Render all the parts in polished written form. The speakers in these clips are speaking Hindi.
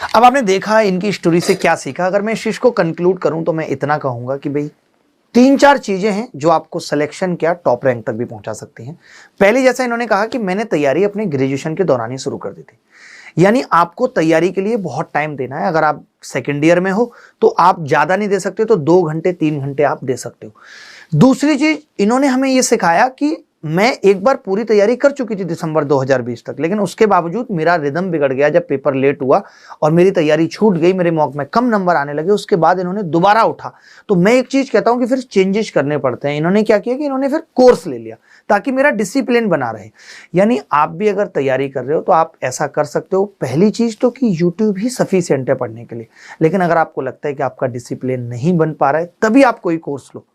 अब आपने देखा इनकी स्टोरी से क्या सीखा। अगर मैं इस चीज को कंक्लूड करूं तो मैं इतना कहूंगा कि भाई 3-4 चीजें हैं जो आपको सिलेक्शन क्या टॉप रैंक तक भी पहुंचा सकती हैं। पहले जैसा इन्होंने कहा कि मैंने तैयारी अपने ग्रेजुएशन के दौरान ही शुरू कर दी थी, यानी आपको तैयारी के लिए बहुत टाइम देना है। अगर आप सेकेंड ईयर में हो तो आप ज्यादा नहीं दे सकते, तो 2 घंटे 3 घंटे आप दे सकते हो। दूसरी चीज इन्होंने हमें यह सिखाया कि मैं एक बार पूरी तैयारी कर चुकी थी दिसंबर 2020 तक, लेकिन उसके बावजूद मेरा रिदम बिगड़ गया जब पेपर लेट हुआ और मेरी तैयारी छूट गई, मेरे मॉक में कम नंबर आने लगे। उसके बाद इन्होंने दोबारा उठा। तो मैं एक चीज कहता हूं कि फिर चेंजेस करने पड़ते हैं। इन्होंने क्या किया कि इन्होंने फिर कोर्स ले लिया ताकि मेरा डिसिप्लिन बना रहे। यानी आप भी अगर तैयारी कर रहे हो तो आप ऐसा कर सकते हो। पहली चीज तो कि यूट्यूब ही सफिशिएंट है पढ़ने के लिए, लेकिन अगर आपको लगता है कि आपका डिसिप्लिन नहीं बन पा रहा है तभी आप कोई कोर्स लो।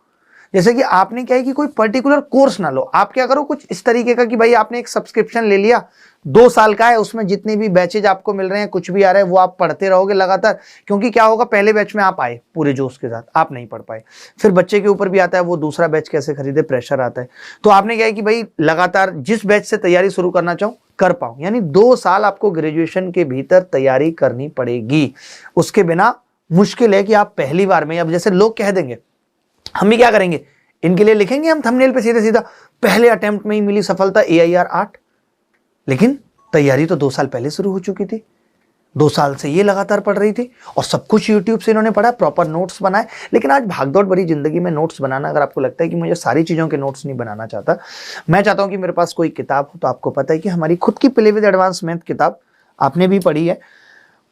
जैसे कि आपने क्या है कि कोई पर्टिकुलर कोर्स ना लो, आप क्या करो कुछ इस तरीके का कि भाई आपने एक सब्सक्रिप्शन ले लिया 2 साल का है, उसमें जितने भी बैचेज आपको मिल रहे हैं कुछ भी आ रहा है वो आप पढ़ते रहोगे लगातार। क्योंकि क्या होगा, पहले बैच में आप आए पूरे जोश के साथ, आप नहीं पढ़ पाए, फिर बच्चे के ऊपर भी आता है वो दूसरा बैच कैसे खरीदे, प्रेशर आता है। तो आपने क्या है कि भाई लगातार जिस बैच से तैयारी शुरू करना चाहूं कर पाऊं, यानी 2 साल आपको ग्रेजुएशन के भीतर तैयारी करनी पड़ेगी। उसके बिना मुश्किल है कि आप पहली बार में, अब जैसे लोग कह देंगे, हम भी क्या करेंगे इनके लिए लिखेंगे हम थंबनेल पे सीधा सीधा पहले अटेम्प्ट में ही मिली सफलता AIR 8, लेकिन तैयारी तो 2 साल पहले शुरू हो चुकी थी। 2 साल से ये लगातार पढ़ रही थी और सब कुछ यूट्यूब से इन्होंने पढ़ा, प्रॉपर नोट्स बनाए। लेकिन आज भागदौड़ भरी जिंदगी में नोट्स बनाना, अगर आपको लगता है कि मुझे सारी चीजों के नोट्स नहीं बनाना चाहता, मैं चाहता हूं कि मेरे पास कोई किताब हो। तो आपको पता है कि हमारी खुद की प्ले विद एडवांस मैथ किताब आपने भी पढ़ी है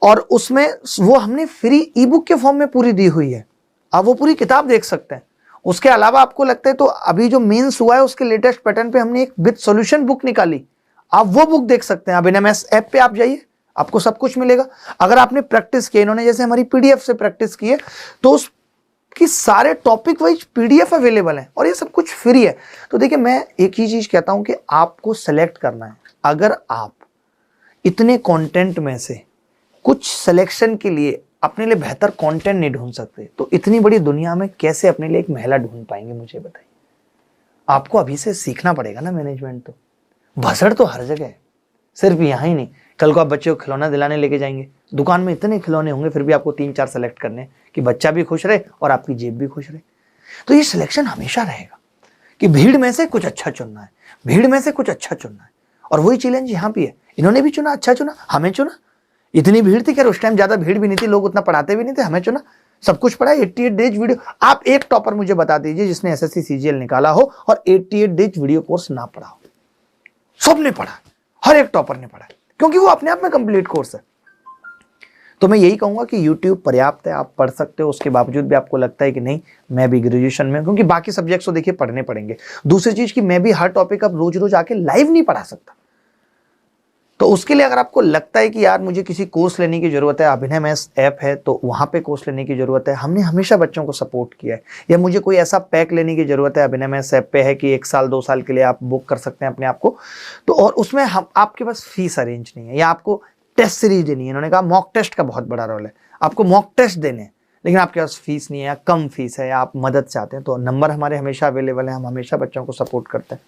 और उसमें वो हमने फ्री ई बुक के फॉर्म में पूरी दी हुई है। आप वो पूरी किताब देख सकते हैं। उसके अलावा आपको लगता है तो अभी जो मेंस हुआ है उसके लेटेस्ट पैटर्न पे हमने एक विद सॉल्यूशन बुक निकाली, आप वो बुक देख सकते हैं। अभिनव ऐप पे आप जाइए, आपको सब कुछ मिलेगा। अगर आपने प्रैक्टिस की, इन्होंने जैसे हमारी PDF से प्रैक्टिस की है, तो उसकी सारे टॉपिक वाइज PDF अवेलेबल है और ये सब कुछ फ्री है। तो देखिए मैं एक ही चीज कहता हूं कि आपको सेलेक्ट करना है। अगर आप इतने कंटेंट में से कुछ सिलेक्शन के लिए अपने लिए बेहतर कंटेंट नहीं ढूंढ सकते, तो इतनी बड़ी दुनिया में कैसे अपने लिए एक महिला ढूंढ पाएंगे, मुझे बताइए। आपको अभी से सीखना पड़ेगा ना मैनेजमेंट। तो भसड़ तो हर जगह है, सिर्फ यहाँ ही नहीं। कल को आप बच्चे को खिलौना दिलाने लेके जाएंगे, दुकान में इतने खिलौने होंगे, फिर भी आपको 3-4 सेलेक्ट करने हैं कि बच्चा भी खुश रहे और आपकी जेब भी खुश रहे। तो ये सिलेक्शन हमेशा रहेगा कि भीड़ में से कुछ अच्छा चुनना है, भीड़ में से कुछ अच्छा चुनना है। और वही चैलेंज यहाँ भी है। इन्होंने भी चुना, अच्छा चुना, हमें चुना। इतनी भीड़ थी, खैर उस टाइम ज्यादा भीड़ भी नहीं थी, लोग उतना पढ़ाते भी नहीं थे, हमें चुना, सब कुछ पढ़ा। 88 डेज वीडियो। आप एक टॉपर मुझे बता दीजिए जिसने SSC CGL निकाला हो और 88 डेज वीडियो कोर्स ना पढ़ा हो। सबने पढ़ा, हर एक टॉपर ने पढ़ा, क्योंकि वो अपने आप में कंप्लीट कोर्स है। तो मैं यही कहूंगा कि YouTube पर्याप्त है, आप पढ़ सकते हो। उसके बावजूद भी आपको लगता है कि नहीं मैं भी ग्रेजुएशन में, क्योंकि बाकी सब्जेक्ट्स तो देखिए पढ़ने पड़ेंगे। दूसरी चीज कि मैं भी हर टॉपिक अब रोज रोज आके लाइव नहीं पढ़ा सकता। तो उसके लिए अगर आपको लगता है कि यार मुझे किसी कोर्स लेने की जरूरत है, अभिनव ऐप है तो वहां पे कोर्स लेने की जरूरत है, हमने हमेशा बच्चों को सपोर्ट किया है। या मुझे कोई ऐसा पैक लेने की जरूरत है, अभिनव ऐप पे है कि 1 साल 2 साल के लिए आप बुक कर सकते हैं अपने आप को, तो और उसमें हम आपके पास फीस अरेंज नहीं है या आपको टेस्ट सीरीज देनी है। इन्होंने कहा मॉक टेस्ट का बहुत बड़ा रोल है, आपको मॉक टेस्ट देने हैं, लेकिन आपके पास फीस नहीं है या कम फीस है या आप मदद चाहते हैं, तो नंबर हमारे हमेशा अवेलेबल है, हम हमेशा बच्चों को सपोर्ट करते हैं।